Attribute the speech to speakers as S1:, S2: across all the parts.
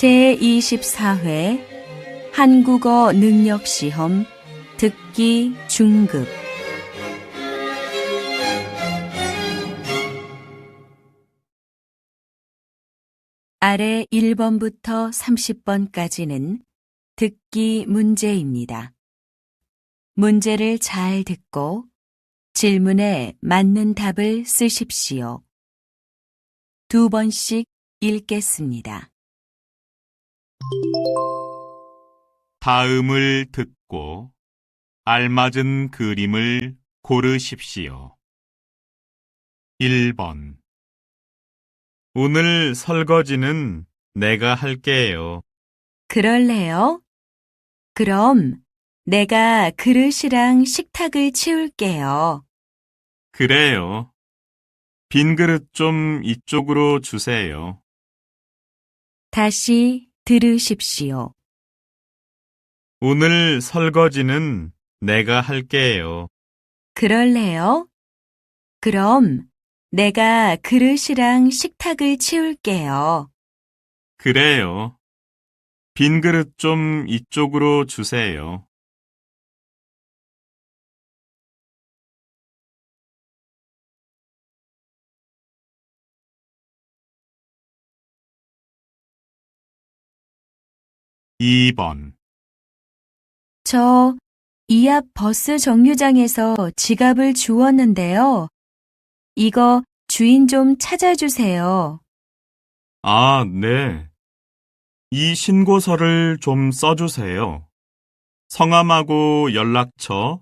S1: 제24회 한국어 능력시험 듣기 중급 아래 1번부터 30번까지는 듣기 문제입니다. 문제를 잘 듣고 질문에 맞는 답을 쓰십시오. 2번씩 읽겠습니다.
S2: 다음을 듣고 알맞은 그림을 고르십시오. 1번. 오늘 설거지는 내가 할게요.
S1: 그럴래요? 그럼 내가 그릇이랑 식탁을 치울게요.
S2: 그래요. 빈 그릇 좀 이쪽으로 주세요.
S1: 다시 들으십시오.
S2: 오늘 설거지는 내가 할게요.
S1: 그럴래요? 그럼 내가 그릇이랑 식탁을 치울게요.
S2: 그래요. 빈 그릇 좀 이쪽으로 주세요. 2번.
S1: 저 이 앞 버스 정류장에서 지갑을 주웠는데요. 이거 주인 좀 찾아주세요.
S2: 아, 네. 이 신고서를 좀 써주세요. 성함하고 연락처,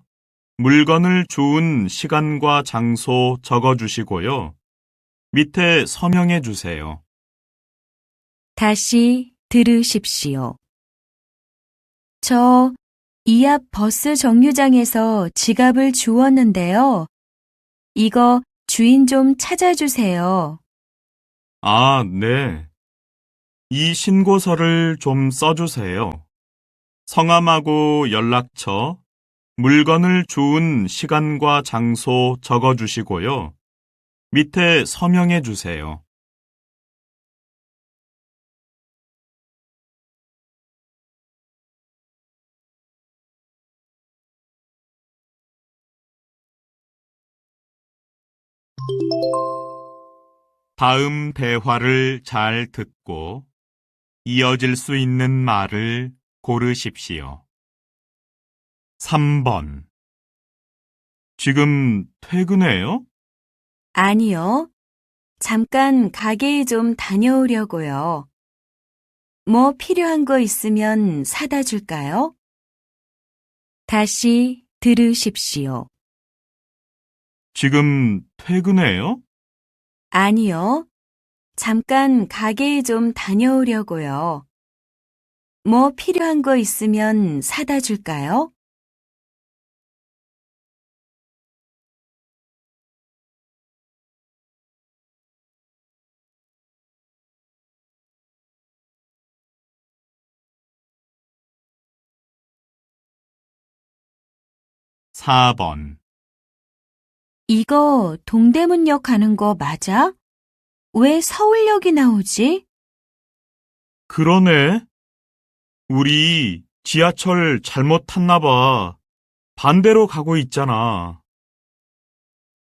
S2: 물건을 주운 시간과 장소 적어주시고요. 밑에 서명해 주세요.
S1: 다시 들으십시오. 저 이 앞 버스 정류장에서 지갑을 주웠는데요. 이거 주인 좀 찾아주세요.
S2: 아, 네. 이 신고서를 좀 써주세요. 성함하고 연락처, 물건을 주운 시간과 장소 적어주시고요. 밑에 서명해 주세요. '다음 대화를 잘 듣고 이어질 수 있는 말을 고르십시오. 3번. 지금 퇴근해요?
S1: 아니요. 잠깐 가게에 좀 다녀오려고요. 뭐 필요한 거 있으면 사다 줄까요? 다시 들으십시오.
S2: 지금 퇴근해요?
S1: 아니요. 잠깐 가게에 좀 다녀오려고요. 뭐 필요한 거 있으면 사다 줄까요?
S2: 4번.
S1: 이거 동대문역 가는 거 맞아? 왜 서울역이 나오지?
S2: 그러네. 우리 지하철 잘못 탔나 봐. 반대로 가고 있잖아.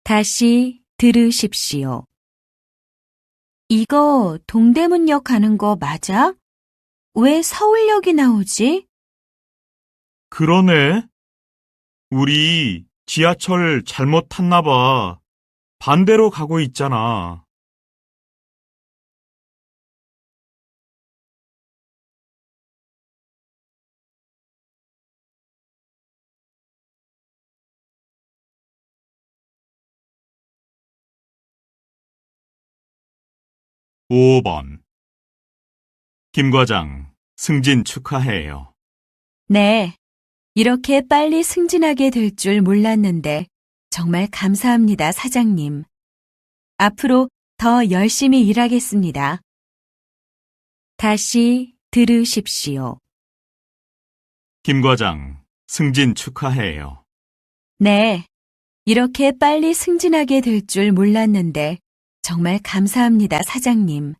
S1: 다시 들으십시오. 이거 동대문역 가는 거 맞아? 왜 서울역이 나오지?
S2: 그러네. 우리 지하철 잘못 탔나 봐. 반대로 가고 있잖아. 5번. 김 과장, 승진 축하해요.
S1: 네. 이렇게 빨리 승진하게 될 줄 몰랐는데 정말 감사합니다, 사장님. 앞으로 더 열심히 일하겠습니다. 다시 들으십시오.
S2: 김 과장, 승진 축하해요.
S1: 네. 이렇게 빨리 승진하게 될 줄 몰랐는데 정말 감사합니다, 사장님.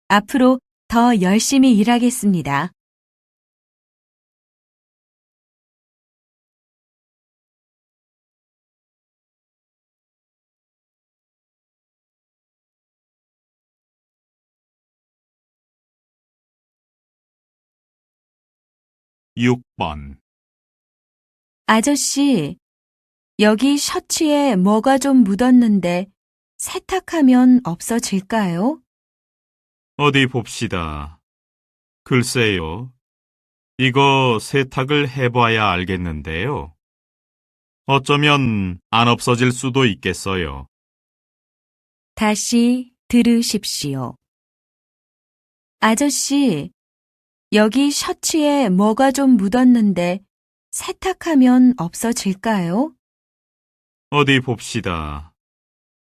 S1: 앞으로 더 열심히 일하겠습니다.
S2: 육 번
S1: 아저씨, 여기 셔츠에 뭐가 좀 묻었는데 세탁하면 없어질까요?
S2: 어디 봅시다. 글쎄요. 이거 세탁을 해봐야 알겠는데요. 어쩌면 안 없어질 수도 있겠어요.
S1: 다시 들으십시오. 아저씨, 여기 셔츠에 뭐가 좀 묻었는데 세탁하면 없어질까요?
S2: 어디 봅시다.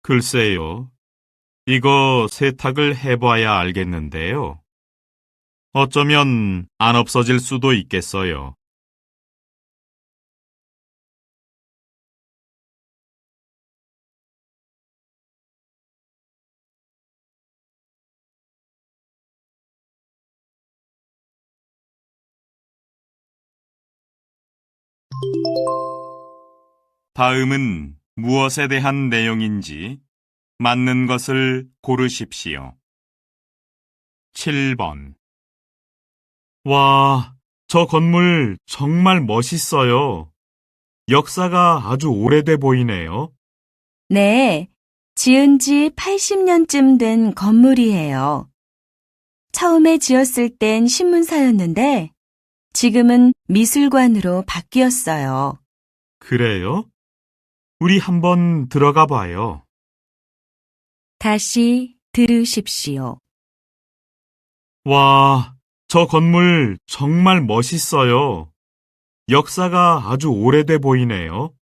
S2: 글쎄요. 이거 세탁을 해봐야 알겠는데요. 어쩌면 안 없어질 수도 있겠어요. '다음은 무엇에 대한 내용인지 맞는 것을 고르십시오. 7번. 와, 저 건물 정말 멋있어요. 역사가 아주 오래돼 보이네요.
S1: 네, 지은 지 80년쯤 된 건물이에요. 처음에 지었을 땐 신문사였는데 지금은 미술관으로 바뀌었어요.
S2: 그래요? 우리 한번 들어가 봐요.
S1: 다시 들으십시오.
S2: 와, 저 건물 정말 멋있어요. 역사가 아주 오래돼 보이네요.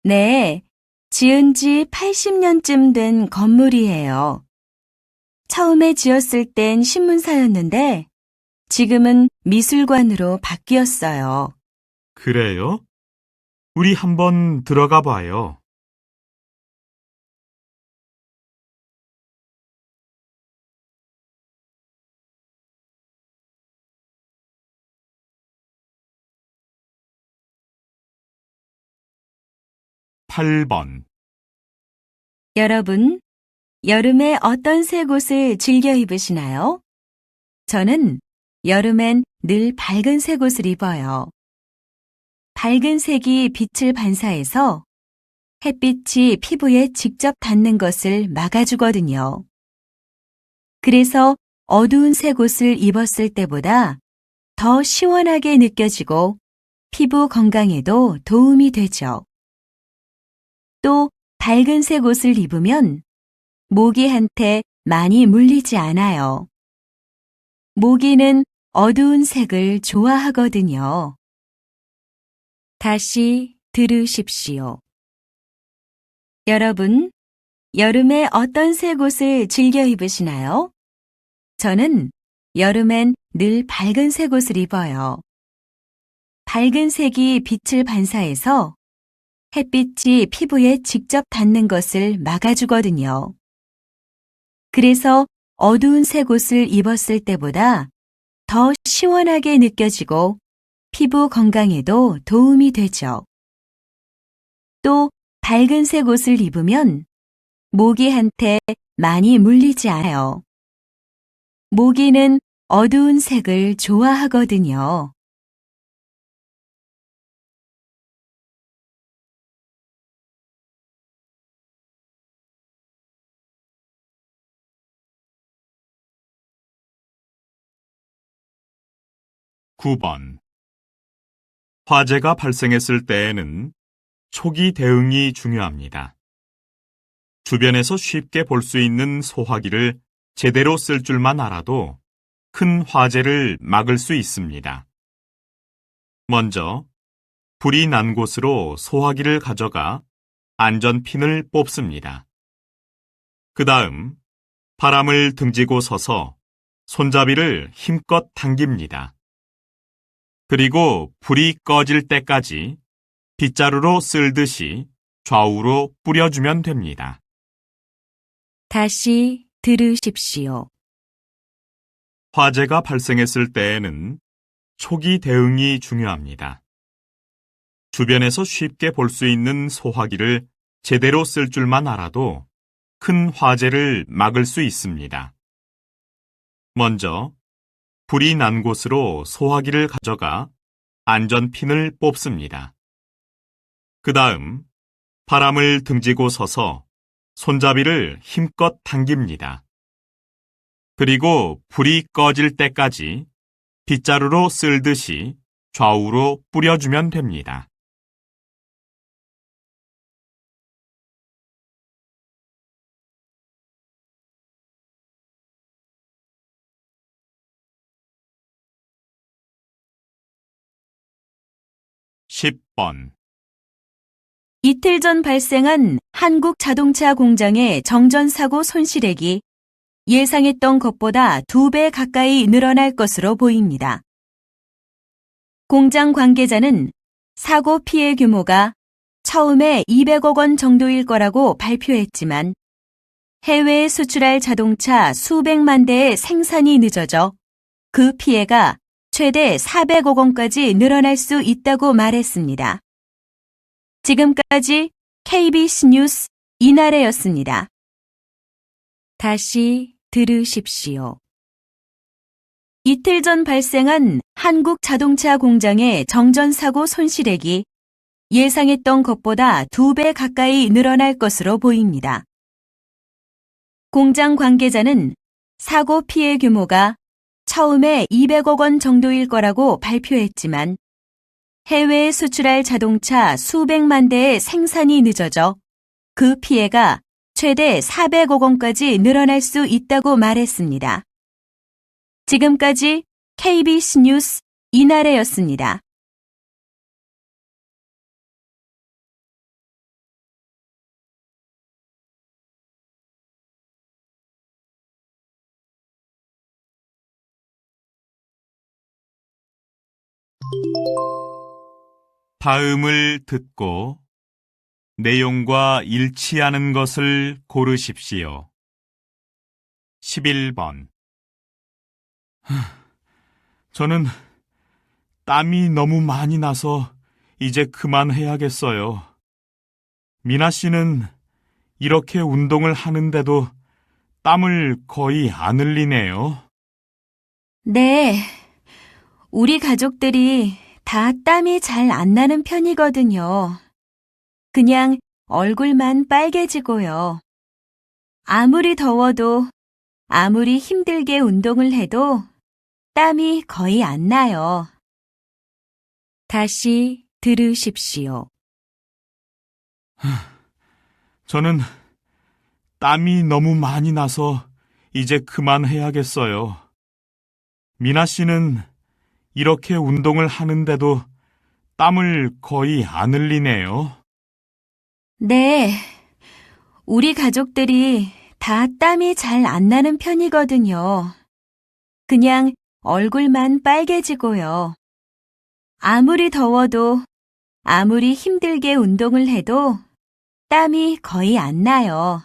S1: 네, 지은 지 80년쯤 된 건물이에요. 처음에 지었을 땐 신문사였는데 지금은 미술관으로 바뀌었어요.
S2: 그래요? 우리 한번 들어가 봐요. 8번.
S1: 여러분, 여름에 어떤 색 옷을 즐겨 입으시나요? 저는 여름엔 늘 밝은 색 옷을 입어요. 밝은 색이 빛을 반사해서 햇빛이 피부에 직접 닿는 것을 막아주거든요. 그래서 어두운 색 옷을 입었을 때보다 더 시원하게 느껴지고 피부 건강에도 도움이 되죠. 또 밝은 색 옷을 입으면 모기한테 많이 물리지 않아요. 모기는 어두운 색을 좋아하거든요. 다시 들으십시오. 여러분, 여름에 어떤 색 옷을 즐겨 입으시나요? 저는 여름엔 늘 밝은 색 옷을 입어요. 밝은 색이 빛을 반사해서 햇빛이 피부에 직접 닿는 것을 막아주거든요. 그래서 어두운 색 옷을 입었을 때보다 더 시원하게 느껴지고 피부 건강에도 도움이 되죠. 또 밝은 색 옷을 입으면 모기한테 많이 물리지 않아요. 모기는 어두운 색을 좋아하거든요.
S2: 9번. 화재가 발생했을 때에는 초기 대응이 중요합니다. 주변에서 쉽게 볼 수 있는 소화기를 제대로 쓸 줄만 알아도 큰 화재를 막을 수 있습니다. 먼저 불이 난 곳으로 소화기를 가져가 안전핀을 뽑습니다. 그 다음 바람을 등지고 서서 손잡이를 힘껏 당깁니다. 그리고 불이 꺼질 때까지 빗자루로 쓸듯이 좌우로 뿌려주면 됩니다.
S1: 다시 들으십시오.
S2: 화재가 발생했을 때에는 초기 대응이 중요합니다. 주변에서 쉽게 볼 수 있는 소화기를 제대로 쓸 줄만 알아도 큰 화재를 막을 수 있습니다. 먼저 불이 난 곳으로 소화기를 가져가 안전핀을 뽑습니다. 그 다음 바람을 등지고 서서 손잡이를 힘껏 당깁니다. 그리고 불이 꺼질 때까지 빗자루로 쓸듯이 좌우로 뿌려주면 됩니다. (10번)
S1: 이틀 전 발생한 한국 자동차 공장의 정전사고 손실액이 예상했던 것보다 2배 가까이 늘어날 것으로 보입니다. 공장 관계자는 사고 피해 규모가 처음에 200억 원 정도일 거라고 발표했지만 해외에 수출할 자동차 수백만 대의 생산이 늦어져 그 피해가 최대 400억 원까지 늘어날 수 있다고 말했습니다. 지금까지 KBS 뉴스 이나래였습니다. 다시 들으십시오. 이틀 전 발생한 한국 자동차 공장의 정전사고 손실액이 예상했던 것보다 2배 가까이 늘어날 것으로 보입니다. 공장 관계자는 사고 피해 규모가 처음에 200억 원 정도일 거라고 발표했지만 해외에 수출할 자동차 수백만 대의 생산이 늦어져 그 피해가 최대 400억 원까지 늘어날 수 있다고 말했습니다. 지금까지 KBS 뉴스 이나래였습니다.
S2: 다음을 듣고 내용과 일치하는 것을 고르십시오. 11번. 저는 땀이 너무 많이 나서 이제 그만해야겠어요. 미나 씨는 이렇게 운동을 하는데도 땀을 거의 안 흘리네요.
S1: 네, 우리 가족들이 다 땀이 잘 안 나는 편이거든요. 그냥 얼굴만 빨개지고요. 아무리 더워도 아무리 힘들게 운동을 해도 땀이 거의 안 나요. 다시 들으십시오.
S2: 저는 땀이 너무 많이 나서 이제 그만해야겠어요. 미나 씨는 이렇게 운동을 하는데도 땀을 거의 안 흘리네요.
S1: 네, 우리 가족들이 다 땀이 잘 안 나는 편이거든요. 그냥 얼굴만 빨개지고요. 아무리 더워도 아무리 힘들게 운동을 해도 땀이 거의 안 나요.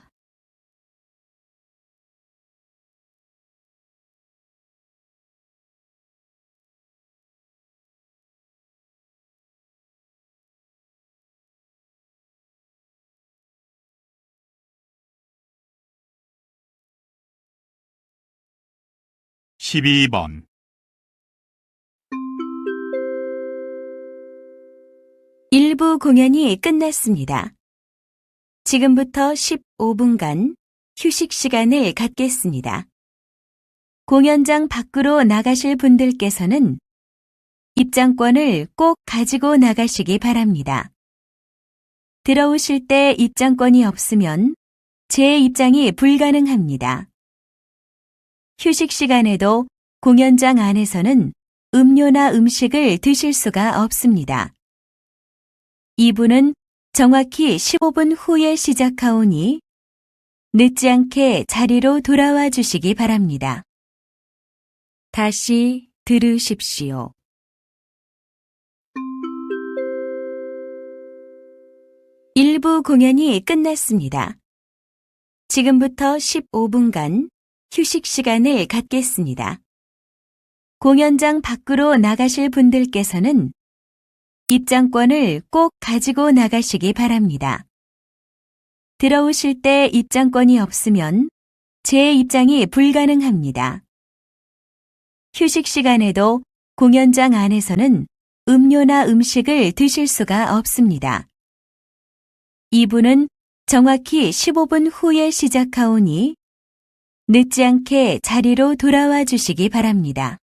S2: (12번)
S1: 일부 공연이 끝났습니다. 지금부터 15분간 휴식 시간을 갖겠습니다. 공연장 밖으로 나가실 분들께서는 입장권을 꼭 가지고 나가시기 바랍니다. 들어오실 때 입장권이 없으면 재입장이 불가능합니다. 휴식 시간에도 공연장 안에서는 음료나 음식을 드실 수가 없습니다. 2부는 정확히 15분 후에 시작하오니 늦지 않게 자리로 돌아와 주시기 바랍니다. 다시 들으십시오. 일부 공연이 끝났습니다. 지금부터 15분간 휴식 시간을 갖겠습니다. 공연장 밖으로 나가실 분들께서는 입장권을 꼭 가지고 나가시기 바랍니다. 들어오실 때 입장권이 없으면 재입장이 불가능합니다. 휴식 시간에도 공연장 안에서는 음료나 음식을 드실 수가 없습니다. 2부는 정확히 15분 후에 시작하오니 늦지 않게 자리로 돌아와 주시기 바랍니다.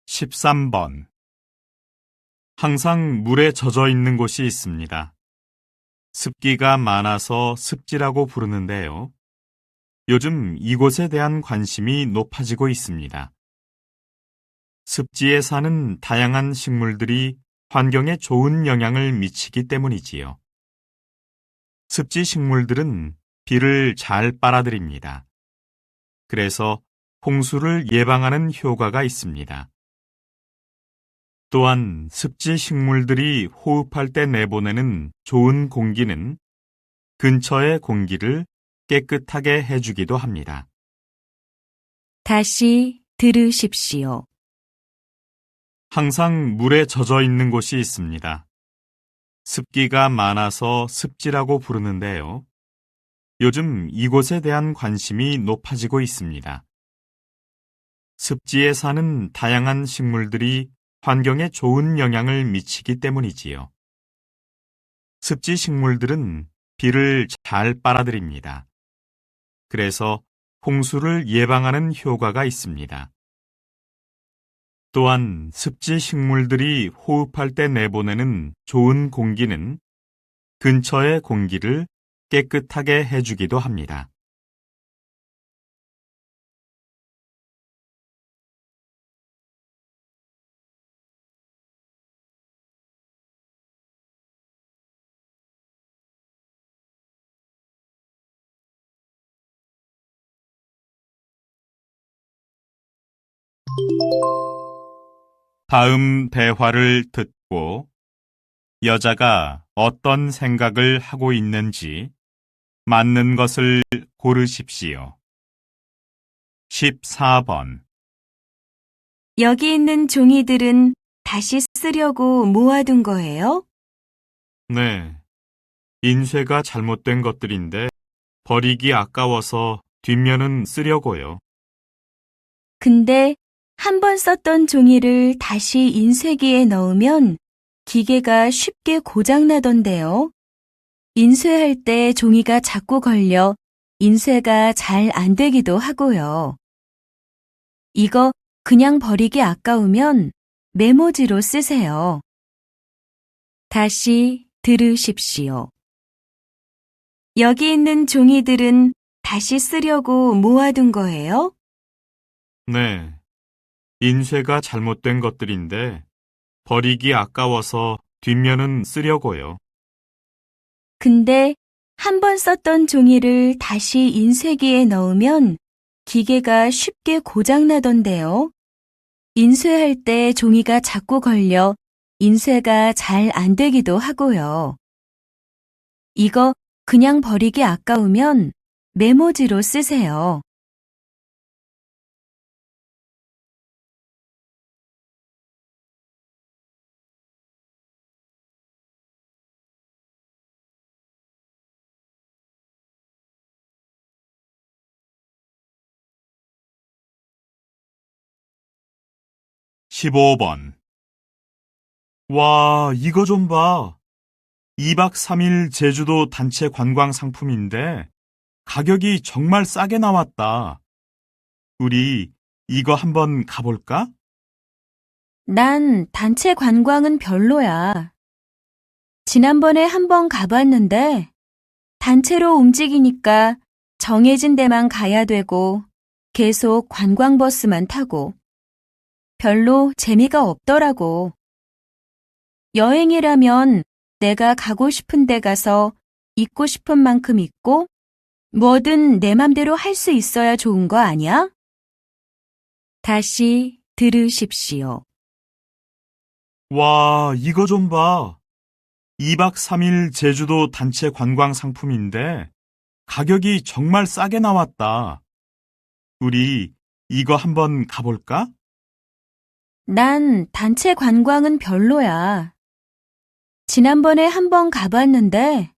S2: (13번) 항상 물에 젖어 있는 곳이 있습니다. 습기가 많아서 습지라고 부르는데요. 요즘 이곳에 대한 관심이 높아지고 있습니다. 습지에 사는 다양한 식물들이 환경에 좋은 영향을 미치기 때문이지요. 습지 식물들은 비를 잘 빨아들입니다. 그래서 홍수를 예방하는 효과가 있습니다. 또한 습지 식물들이 호흡할 때 내보내는 좋은 공기는 근처의 공기를 깨끗하게 해주기도 합니다.
S1: 다시 들으십시오.
S2: 항상 물에 젖어 있는 곳이 있습니다. 습기가 많아서 습지라고 부르는데요. 요즘 이곳에 대한 관심이 높아지고 있습니다. 습지에 사는 다양한 식물들이 환경에 좋은 영향을 미치기 때문이지요. 습지 식물들은 비를 잘 빨아들입니다. 그래서 홍수를 예방하는 효과가 있습니다. 또한 습지 식물들이 호흡할 때 내보내는 좋은 공기는 근처의 공기를 깨끗하게 해주기도 합니다. 다음 대화를 듣고 여자가 어떤 생각을 하고 있는지 맞는 것을 고르십시오. 14번.
S1: 여기 있는 종이들은 다시 쓰려고 모아둔 거예요?
S2: 네. 인쇄가 잘못된 것들인데 버리기 아까워서 뒷면은 쓰려고요.
S1: 근데 한 번 썼던 종이를 다시 인쇄기에 넣으면 기계가 쉽게 고장나던데요. 인쇄할 때 종이가 자꾸 걸려 인쇄가 잘 안 되기도 하고요. 이거 그냥 버리기 아까우면 메모지로 쓰세요. 다시 들으십시오. 여기 있는 종이들은 다시 쓰려고 모아둔 거예요?
S2: 네. 인쇄가 잘못된 것들인데 버리기 아까워서 뒷면은 쓰려고요.
S1: 근데 한 번 썼던 종이를 다시 인쇄기에 넣으면 기계가 쉽게 고장나던데요. 인쇄할 때 종이가 자꾸 걸려 인쇄가 잘 안 되기도 하고요. 이거 그냥 버리기 아까우면 메모지로 쓰세요.
S2: (15번) 와, 이거 좀 봐. 2박 3일 제주도 단체 관광 상품인데 가격이 정말 싸게 나왔다. 우리 이거 한번 가볼까?
S1: 난 단체 관광은 별로야. 지난번에 한번 가봤는데 단체로 움직이니까 정해진 데만 가야 되고 계속 관광버스만 타고 별로 재미가 없더라고. 여행이라면 내가 가고 싶은 데 가서 있고 싶은 만큼 있고 뭐든 내 맘대로 할 수 있어야 좋은 거 아니야? 다시 들으십시오.
S2: 와, 이거 좀 봐. 2박 3일 제주도 단체 관광 상품인데 가격이 정말 싸게 나왔다. 우리 이거 한번 가볼까?
S1: 난 단체 관광은 별로야. 지난번에 한번 가봤는데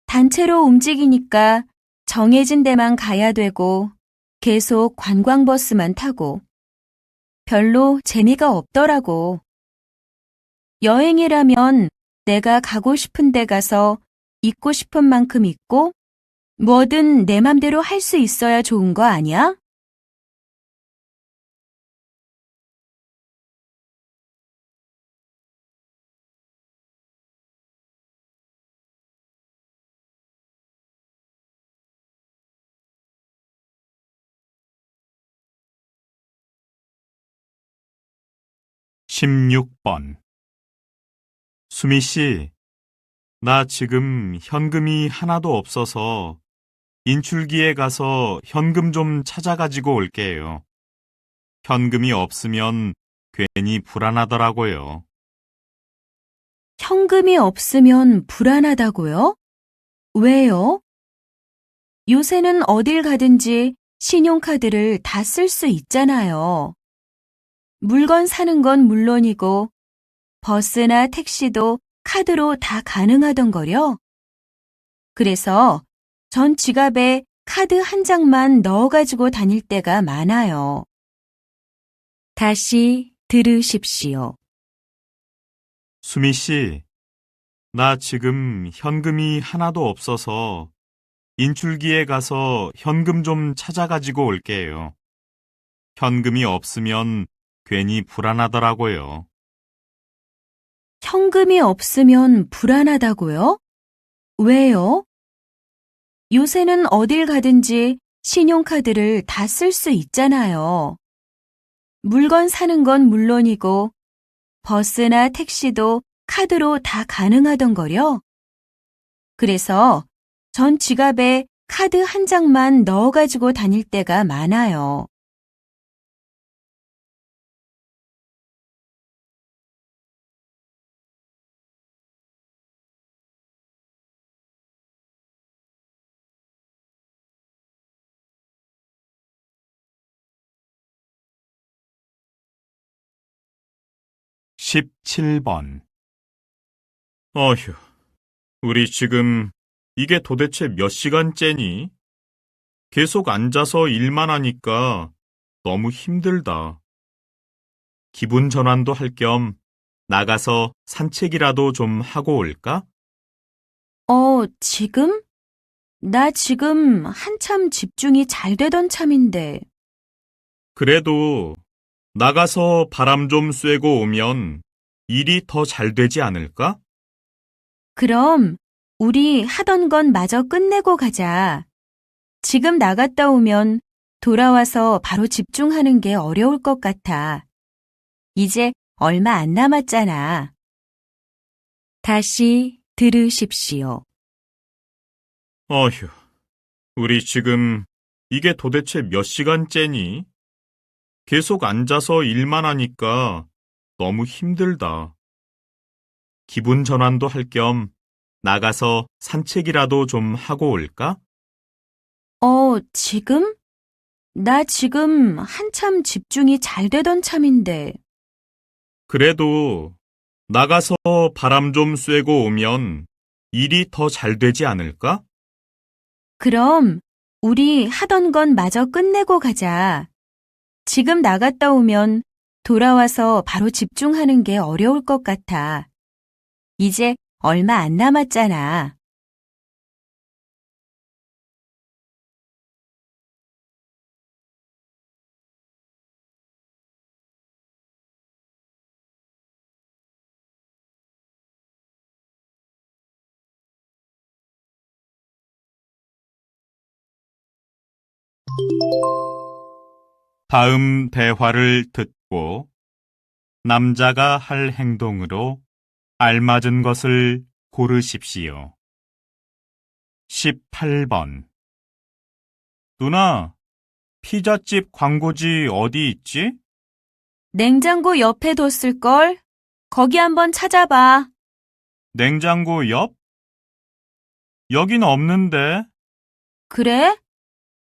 S1: 단체로 움직이니까 정해진 데만 가야 되고 계속 관광버스만 타고 별로 재미가 없더라고. 여행이라면 내가 가고 싶은 데 가서 있고 싶은 만큼 있고 뭐든 내 맘대로 할 수 있어야 좋은 거 아니야?
S2: 십육 번 수미 씨, 나 지금 현금이 하나도 없어서 인출기에 가서 현금 좀 찾아가지고 올게요. 현금이 없으면 괜히 불안하더라고요.
S1: 현금이 없으면 불안하다고요? 왜요? 요새는 어딜 가든지 신용카드를 다 쓸 수 있잖아요. 물건 사는 건 물론이고 버스나 택시도 카드로 다 가능하던 거려. 그래서 전 지갑에 카드 한 장만 넣어가지고 다닐 때가 많아요. 다시 들으십시오.
S2: 수미 씨, 나 지금 현금이 하나도 없어서 인출기에 가서 현금 좀 찾아가지고 올게요. 현금이 없으면 괜히 불안하더라고요.
S1: 현금이 없으면 불안하다고요? 왜요? 요새는 어딜 가든지 신용카드를 다 쓸 수 있잖아요. 물건 사는 건 물론이고 버스나 택시도 카드로 다 가능하던 거려. 그래서 전 지갑에 카드 한 장만 넣어가지고 다닐 때가 많아요.
S2: 십칠 번 어휴, 우리 지금 이게 도대체 몇 시간째니? 계속 앉아서 일만 하니까 너무 힘들다. 기분 전환도 할 겸 나가서 산책이라도 좀 하고 올까?
S1: 지금? 나 지금 한참 집중이 잘 되던 참인데.
S2: 그래도 나가서 바람 좀 쐬고 오면 일이 더 잘 되지 않을까?
S1: 그럼 우리 하던 건 마저 끝내고 가자. 지금 나갔다 오면 돌아와서 바로 집중하는 게 어려울 것 같아. 이제 얼마 안 남았잖아. 다시 들으십시오.
S2: 어휴, 우리 지금 이게 도대체 몇 시간째니? 계속 앉아서 일만 하니까 너무 힘들다. 기분 전환도 할 겸 나가서 산책이라도 좀 하고 올까?
S1: 지금? 나 지금 한참 집중이 잘 되던 참인데.
S2: 그래도 나가서 바람 좀 쐬고 오면 일이 더 잘 되지 않을까?
S1: 그럼 우리 하던 건 마저 끝내고 가자. 지금 나갔다 오면 돌아와서 바로 집중하는 게 어려울 것 같아. 이제 얼마 안 남았잖아.
S2: 다음 대화를 듣고 남자가 할 행동으로 알맞은 것을 고르십시오. 18번 누나, 피자집 광고지 어디 있지?
S1: 냉장고 옆에 뒀을걸? 거기 한번 찾아봐.
S2: 냉장고 옆? 여긴 없는데.
S1: 그래?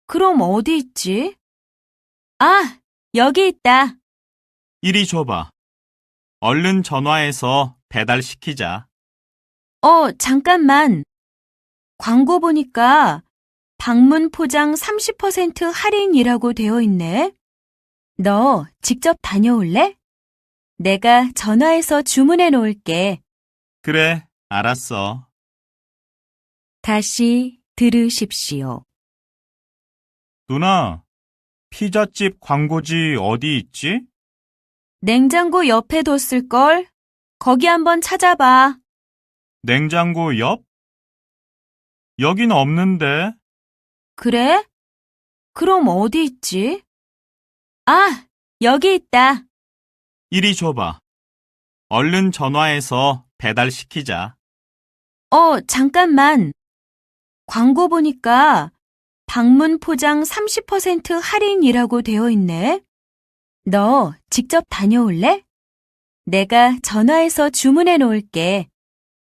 S1: 그럼 어디 있지? 아, 여기 있다.
S2: 이리 줘봐. 얼른 전화해서 배달시키자.
S1: 잠깐만. 광고 보니까 방문 포장 30% 할인이라고 되어 있네. 너 직접 다녀올래? 내가 전화해서 주문해 놓을게.
S2: 그래, 알았어.
S1: 다시 들으십시오.
S2: 누나, 피자집 광고지 어디 있지?
S1: 냉장고 옆에 뒀을걸? 거기 한번 찾아봐.
S2: 냉장고 옆? 여긴 없는데.
S1: 그래? 그럼 어디 있지? 아, 여기 있다.
S2: 이리 줘봐. 얼른 전화해서 배달시키자.
S1: 잠깐만. 광고 보니까 방문 포장 30% 할인이라고 되어 있네. 너 직접 다녀올래? 내가 전화해서 주문해 놓을게.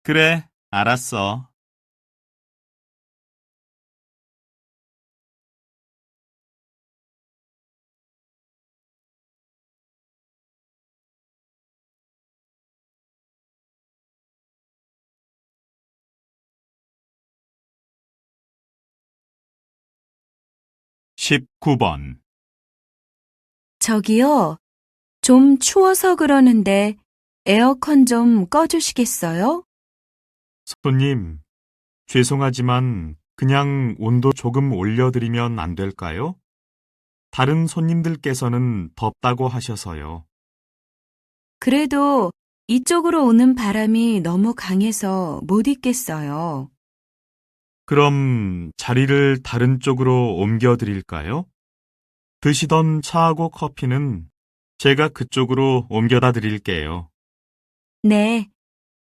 S2: 그래, 알았어. 십구 번
S1: 저기요, 좀 추워서 그러는데 에어컨 좀 꺼주시겠어요?
S2: 손님, 죄송하지만 그냥 온도 조금 올려드리면 안 될까요? 다른 손님들께서는 덥다고 하셔서요.
S1: 그래도 이쪽으로 오는 바람이 너무 강해서 못 있겠어요.
S2: 그럼 자리를 다른 쪽으로 옮겨드릴까요? 드시던 차하고 커피는 제가 그쪽으로 옮겨다 드릴게요.
S1: 네,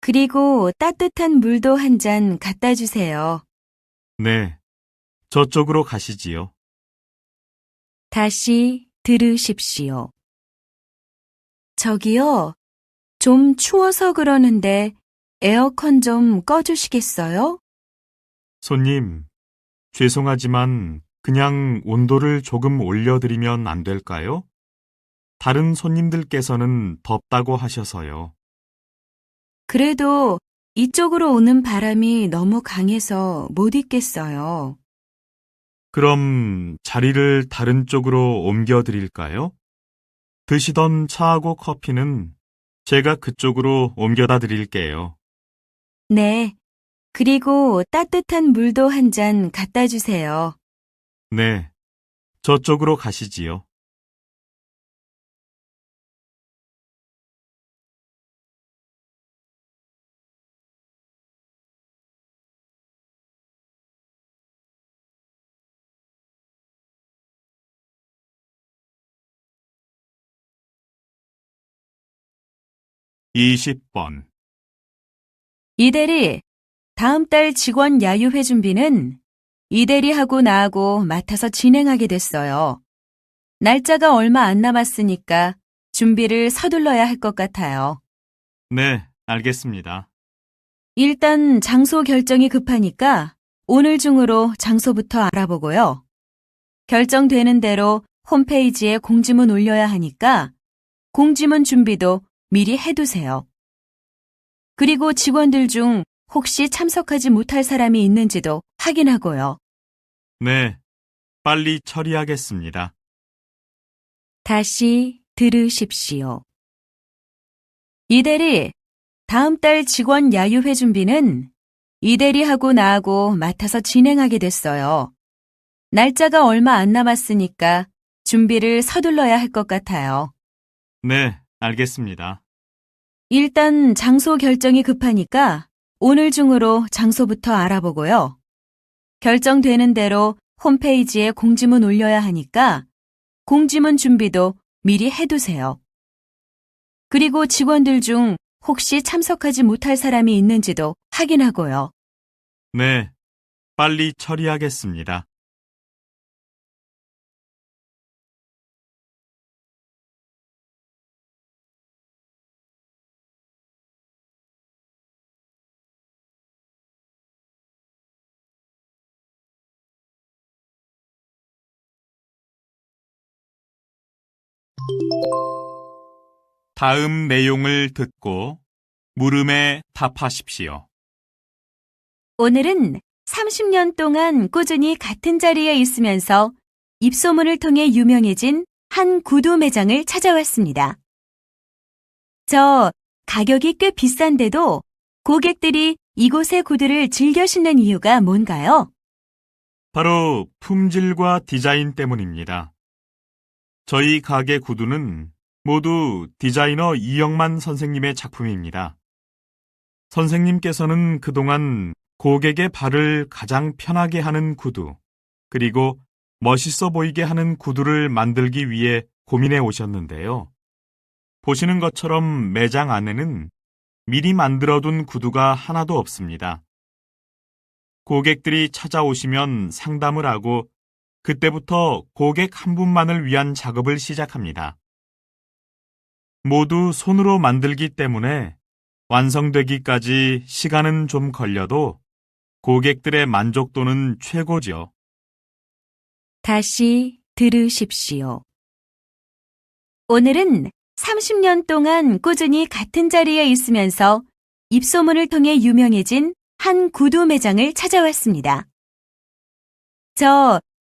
S1: 그리고 따뜻한 물도 한 잔 갖다 주세요.
S2: 네, 저쪽으로 가시지요.
S1: 다시 들으십시오. 저기요, 좀 추워서 그러는데 에어컨 좀 꺼주시겠어요?
S2: 손님, 죄송하지만 그냥 온도를 조금 올려드리면 안 될까요? 다른 손님들께서는 덥다고 하셔서요.
S1: 그래도 이쪽으로 오는 바람이 너무 강해서 못 있겠어요.
S2: 그럼 자리를 다른 쪽으로 옮겨드릴까요? 드시던 차하고 커피는 제가 그쪽으로 옮겨다 드릴게요.
S1: 네, 그리고 따뜻한 물도 한 잔 갖다 주세요.
S2: 네, 저쪽으로 가시지요. 이십 번
S1: 이대리, 다음 달 직원 야유회 준비는 이대리하고 나하고 맡아서 진행하게 됐어요. 날짜가 얼마 안 남았으니까 준비를 서둘러야 할 것 같아요.
S2: 네, 알겠습니다.
S1: 일단 장소 결정이 급하니까 오늘 중으로 장소부터 알아보고요. 결정되는 대로 홈페이지에 공지문 올려야 하니까 공지문 준비도 미리 해두세요. 그리고 직원들 중 혹시 참석하지 못할 사람이 있는지도 확인하고요.
S2: 네, 빨리 처리하겠습니다.
S1: 다시 들으십시오. 이대리, 다음 달 직원 야유회 준비는 이대리하고 나하고 맡아서 진행하게 됐어요. 날짜가 얼마 안 남았으니까 준비를 서둘러야 할 것 같아요.
S2: 네, 알겠습니다.
S1: 일단 장소 결정이 급하니까 오늘 중으로 장소부터 알아보고요. 결정되는 대로 홈페이지에 공지문 올려야 하니까 공지문 준비도 미리 해두세요. 그리고 직원들 중 혹시 참석하지 못할 사람이 있는지도 확인하고요.
S2: 네, 빨리 처리하겠습니다. 다음 내용을 듣고 물음에 답하십시오.
S1: 오늘은 30년 동안 꾸준히 같은 자리에 있으면서 입소문을 통해 유명해진 한 구두 매장을 찾아왔습니다. 가격이 꽤 비싼데도 고객들이 이곳의 구두를 즐겨 신는 이유가 뭔가요?
S2: 바로 품질과 디자인 때문입니다. 저희 가게 구두는 모두 디자이너 이영만 선생님의 작품입니다. 선생님께서는 그동안 고객의 발을 가장 편하게 하는 구두, 그리고 멋있어 보이게 하는 구두를 만들기 위해 고민해 오셨는데요. 보시는 것처럼 매장 안에는 미리 만들어둔 구두가 하나도 없습니다. 고객들이 찾아오시면 상담을 하고 그때부터 고객 한 분만을 위한 작업을 시작합니다. 모두 손으로 만들기 때문에 완성되기까지 시간은 좀 걸려도 고객들의 만족도는 최고죠.
S1: 다시 들으십시오. 오늘은 30년 동안 꾸준히 같은 자리에 있으면서 입소문을 통해 유명해진 한 구두 매장을 찾아왔습니다.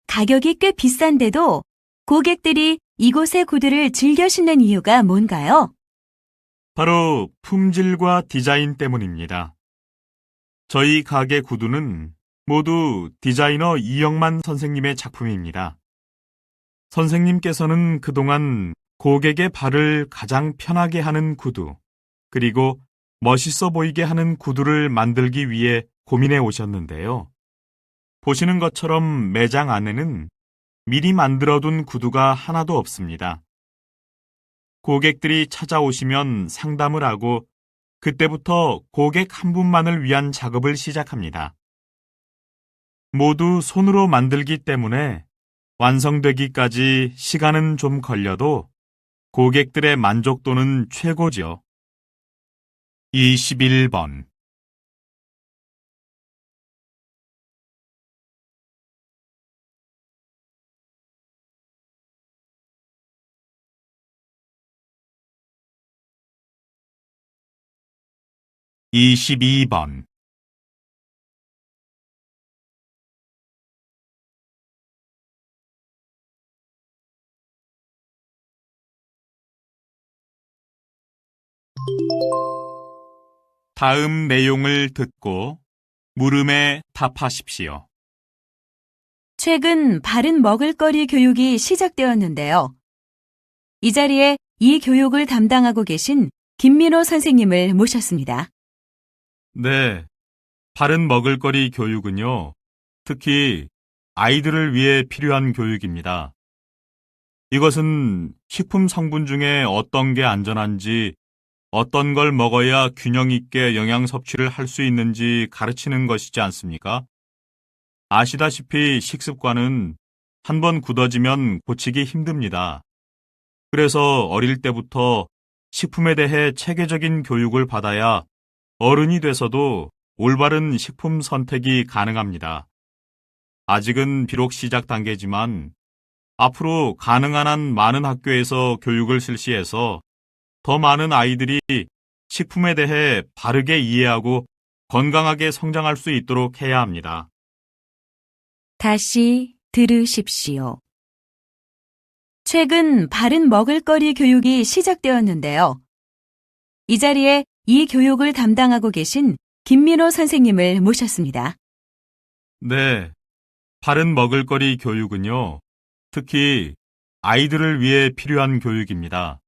S1: 가격이 꽤 비싼데도 고객들이 이곳의 구두를 즐겨 신는 이유가 뭔가요?
S2: 바로 품질과 디자인 때문입니다. 저희 가게 구두는 모두 디자이너 이영만 선생님의 작품입니다. 선생님께서는 그동안 고객의 발을 가장 편하게 하는 구두, 그리고 멋있어 보이게 하는 구두를 만들기 위해 고민해 오셨는데요. 보시는 것처럼 매장 안에는 미리 만들어둔 구두가 하나도 없습니다. 고객들이 찾아오시면 상담을 하고 그때부터 고객 한 분만을 위한 작업을 시작합니다. 모두 손으로 만들기 때문에 완성되기까지 시간은 좀 걸려도 고객들의 만족도는 최고죠. 21번 22번 다음 내용을 듣고 물음에 답하십시오.
S1: 최근 바른 먹을거리 교육이 시작되었는데요. 이 자리에 이 교육을 담당하고 계신 김민호 선생님을 모셨습니다.
S2: 네, 바른 먹을거리 교육은요, 특히 아이들을 위해 필요한 교육입니다. 이것은 식품 성분 중에 어떤 게 안전한지, 어떤 걸 먹어야 균형 있게 영양 섭취를 할 수 있는지 가르치는 것이지 않습니까? 아시다시피 식습관은 한번 굳어지면 고치기 힘듭니다. 그래서 어릴 때부터 식품에 대해 체계적인 교육을 받아야 어른이 돼서도 올바른 식품 선택이 가능합니다. 아직은 비록 시작 단계지만 앞으로 가능한 한 많은 학교에서 교육을 실시해서 더 많은 아이들이 식품에 대해 바르게 이해하고 건강하게 성장할 수 있도록 해야 합니다.
S1: 다시 들으십시오. 최근 바른 먹을거리 교육이 시작되었는데요. 이 자리에 이 교육을 담당하고 계신 김민호 선생님을 모셨습니다.
S2: 네, 바른 먹을거리 교육은요, 특히 아이들을 위해 필요한 교육입니다.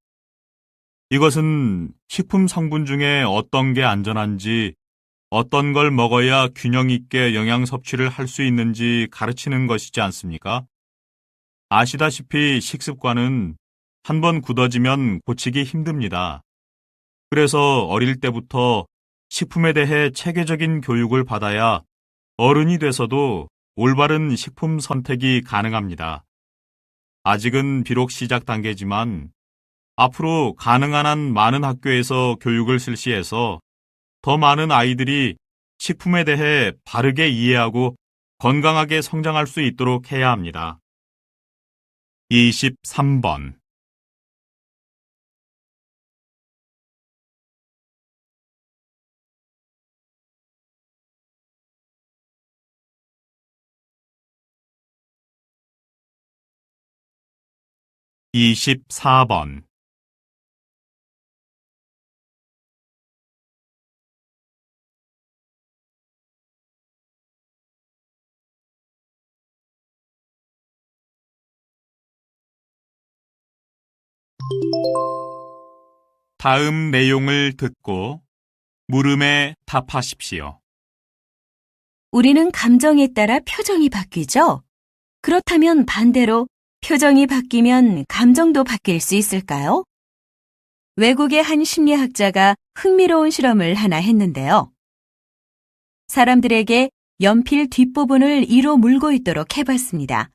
S2: 이것은 식품 성분 중에 어떤 게 안전한지, 어떤 걸 먹어야 균형 있게 영양 섭취를 할 수 있는지 가르치는 것이지 않습니까? 아시다시피 식습관은 한번 굳어지면 고치기 힘듭니다. 그래서 어릴 때부터 식품에 대해 체계적인 교육을 받아야 어른이 돼서도 올바른 식품 선택이 가능합니다. 아직은 비록 시작 단계지만 앞으로 가능한 한 많은 학교에서 교육을 실시해서 더 많은 아이들이 식품에 대해 바르게 이해하고 건강하게 성장할 수 있도록 해야 합니다. 23번 24번. 다음 내용을 듣고 물음에 답하십시오.
S1: 우리는 감정에 따라 표정이 바뀌죠? 그렇다면 반대로 표정이 바뀌면 감정도 바뀔 수 있을까요? 외국의 한 심리학자가 흥미로운 실험을 하나 했는데요. 사람들에게 연필 뒷부분을 이로 물고 있도록 해봤습니다.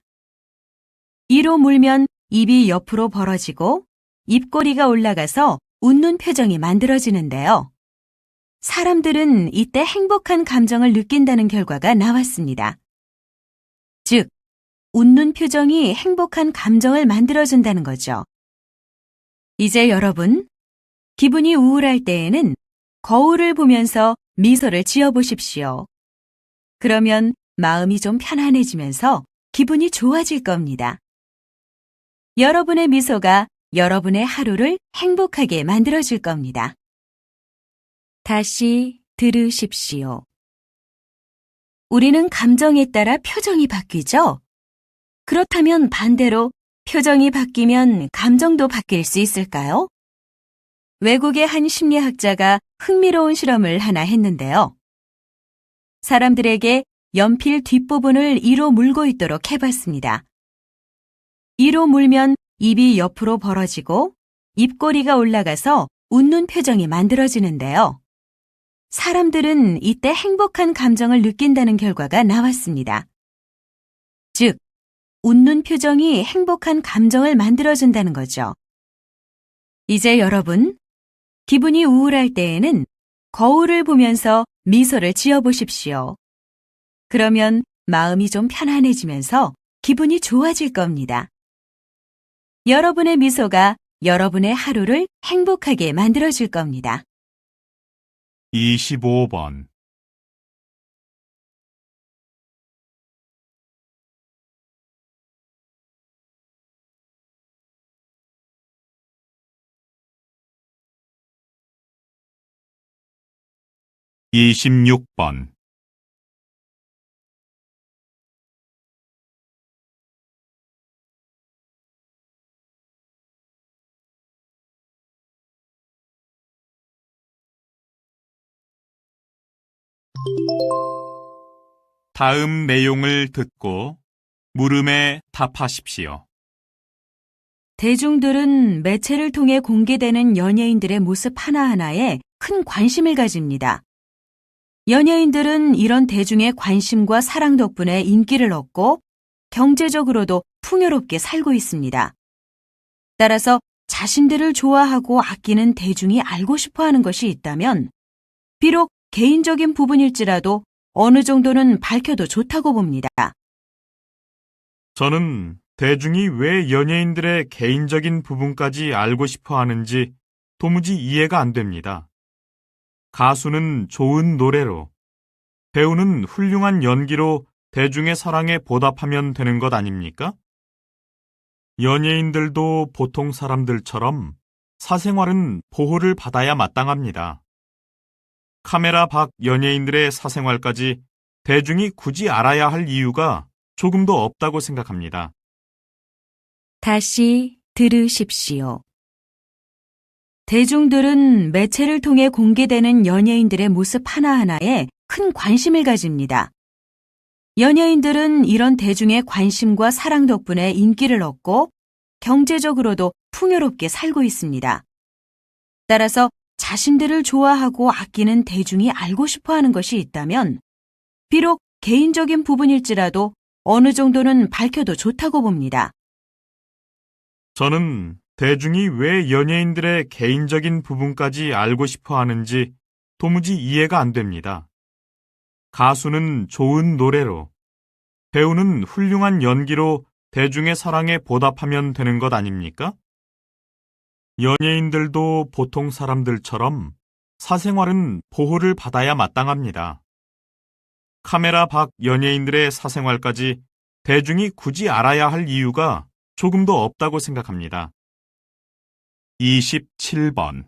S1: 이로 물면 입이 옆으로 벌어지고 입꼬리가 올라가서 웃는 표정이 만들어지는데요. 사람들은 이때 행복한 감정을 느낀다는 결과가 나왔습니다. 즉, 웃는 표정이 행복한 감정을 만들어준다는 거죠. 이제 여러분, 기분이 우울할 때에는 거울을 보면서 미소를 지어보십시오. 그러면 마음이 좀 편안해지면서 기분이 좋아질 겁니다. 여러분의 미소가 여러분의 하루를 행복하게 만들어줄 겁니다. 다시 들으십시오. 우리는 감정에 따라 표정이 바뀌죠? 그렇다면 반대로 표정이 바뀌면 감정도 바뀔 수 있을까요? 외국의 한 심리학자가 흥미로운 실험을 하나 했는데요. 사람들에게 연필 뒷부분을 이로 물고 있도록 해봤습니다. 이로 물면 입이 옆으로 벌어지고 입꼬리가 올라가서 웃는 표정이 만들어지는데요. 사람들은 이때 행복한 감정을 느낀다는 결과가 나왔습니다. 즉, 웃는 표정이 행복한 감정을 만들어준다는 거죠. 이제 여러분, 기분이 우울할 때에는 거울을 보면서 미소를 지어보십시오. 그러면 마음이 좀 편안해지면서 기분이 좋아질 겁니다. 여러분의 미소가 여러분의 하루를 행복하게 만들어줄 겁니다.
S2: 25번. 이십육 번. 다음 내용을 듣고 물음에 답하십시오.
S1: 대중들은 매체를 통해 공개되는 연예인들의 모습 하나하나에 큰 관심을 가집니다. 연예인들은 이런 대중의 관심과 사랑 덕분에 인기를 얻고 경제적으로도 풍요롭게 살고 있습니다. 따라서 자신들을 좋아하고 아끼는 대중이 알고 싶어 하는 것이 있다면 비록 개인적인 부분일지라도 어느 정도는 밝혀도 좋다고 봅니다.
S2: 저는 대중이 왜 연예인들의 개인적인 부분까지 알고 싶어 하는지 도무지 이해가 안 됩니다. 가수는 좋은 노래로, 배우는 훌륭한 연기로 대중의 사랑에 보답하면 되는 것 아닙니까? 연예인들도 보통 사람들처럼 사생활은 보호를 받아야 마땅합니다. 카메라 밖 연예인들의 사생활까지 대중이 굳이 알아야 할 이유가 조금도 없다고 생각합니다.
S1: 다시 들으십시오. 대중들은 매체를 통해 공개되는 연예인들의 모습 하나하나에 큰 관심을 가집니다. 연예인들은 이런 대중의 관심과 사랑 덕분에 인기를 얻고 경제적으로도 풍요롭게 살고 있습니다. 따라서 자신들을 좋아하고 아끼는 대중이 알고 싶어 하는 것이 있다면 비록 개인적인 부분일지라도 어느 정도는 밝혀도 좋다고 봅니다.
S2: 저는 대중이 왜 연예인들의 개인적인 부분까지 알고 싶어 하는지 도무지 이해가 안 됩니다. 가수는 좋은 노래로, 배우는 훌륭한 연기로 대중의 사랑에 보답하면 되는 것 아닙니까? 연예인들도 보통 사람들처럼 사생활은 보호를 받아야 마땅합니다. 카메라 밖 연예인들의 사생활까지 대중이 굳이 알아야 할 이유가 조금도 없다고 생각합니다. 27번.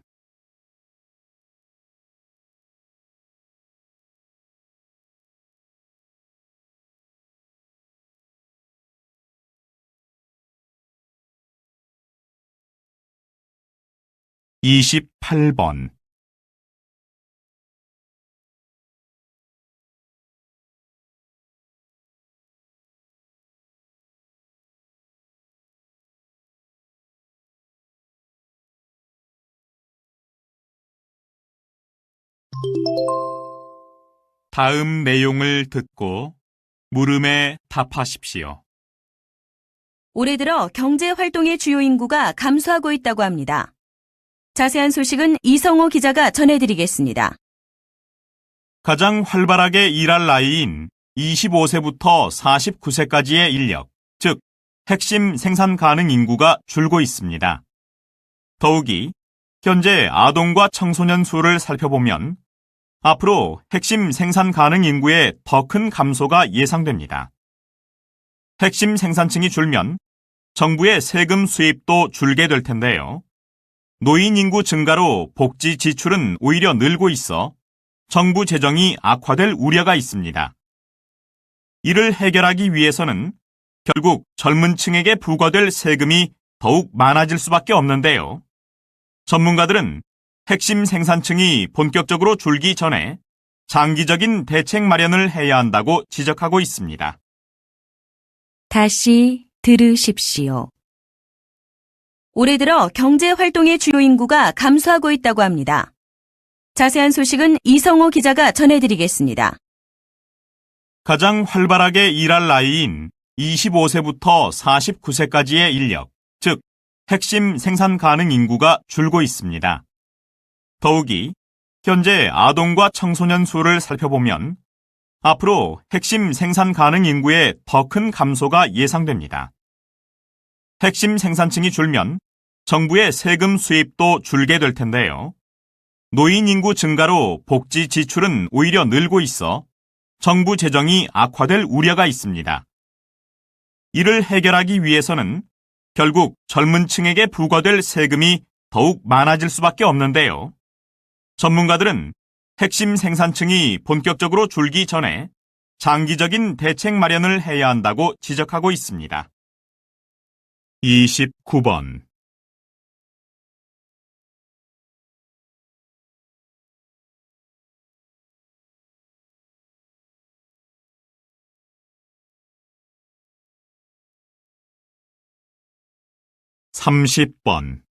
S2: 28번. '다음 내용을 듣고 물음에 답하십시오.
S1: 올해 들어 경제 활동의 주요 인구가 감소하고 있다고 합니다. 자세한 소식은 이성호 기자가 전해드리겠습니다.
S2: 가장 활발하게 일할 나이인 25세부터 49세까지의 인력, 즉 핵심 생산 가능 인구가 줄고 있습니다. 더욱이 현재 아동과 청소년 수를 살펴보면 앞으로 핵심 생산 가능 인구의 더 큰 감소가 예상됩니다. 핵심 생산층이 줄면 정부의 세금 수입도 줄게 될 텐데요. 노인 인구 증가로 복지 지출은 오히려 늘고 있어 정부 재정이 악화될 우려가 있습니다. 이를 해결하기 위해서는 결국 젊은 층에게 부과될 세금이 더욱 많아질 수밖에 없는데요. 전문가들은 핵심 생산층이 본격적으로 줄기 전에 장기적인 대책 마련을 해야 한다고 지적하고 있습니다.
S1: 다시 들으십시오. 올해 들어 경제 활동의 주요 인구가 감소하고 있다고 합니다. 자세한 소식은 이성호 기자가 전해드리겠습니다.
S2: 가장 활발하게 일할 나이인 25세부터 49세까지의 인력, 즉 핵심 생산 가능 인구가 줄고 있습니다. 더욱이 현재 아동과 청소년 수를 살펴보면 앞으로 핵심 생산 가능 인구의 더 큰 감소가 예상됩니다. 핵심 생산층이 줄면 정부의 세금 수입도 줄게 될 텐데요. 노인 인구 증가로 복지 지출은 오히려 늘고 있어 정부 재정이 악화될 우려가 있습니다. 이를 해결하기 위해서는 결국 젊은 층에게 부과될 세금이 더욱 많아질 수밖에 없는데요. 전문가들은 핵심 생산층이 본격적으로 줄기 전에 장기적인 대책 마련을 해야 한다고 지적하고 있습니다. 29번. 30번.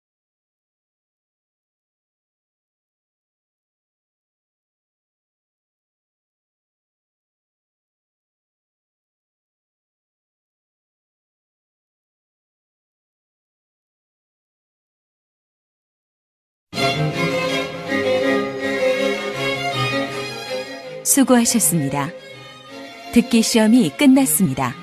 S1: '수고하셨습니다. 듣기 시험이 끝났습니다.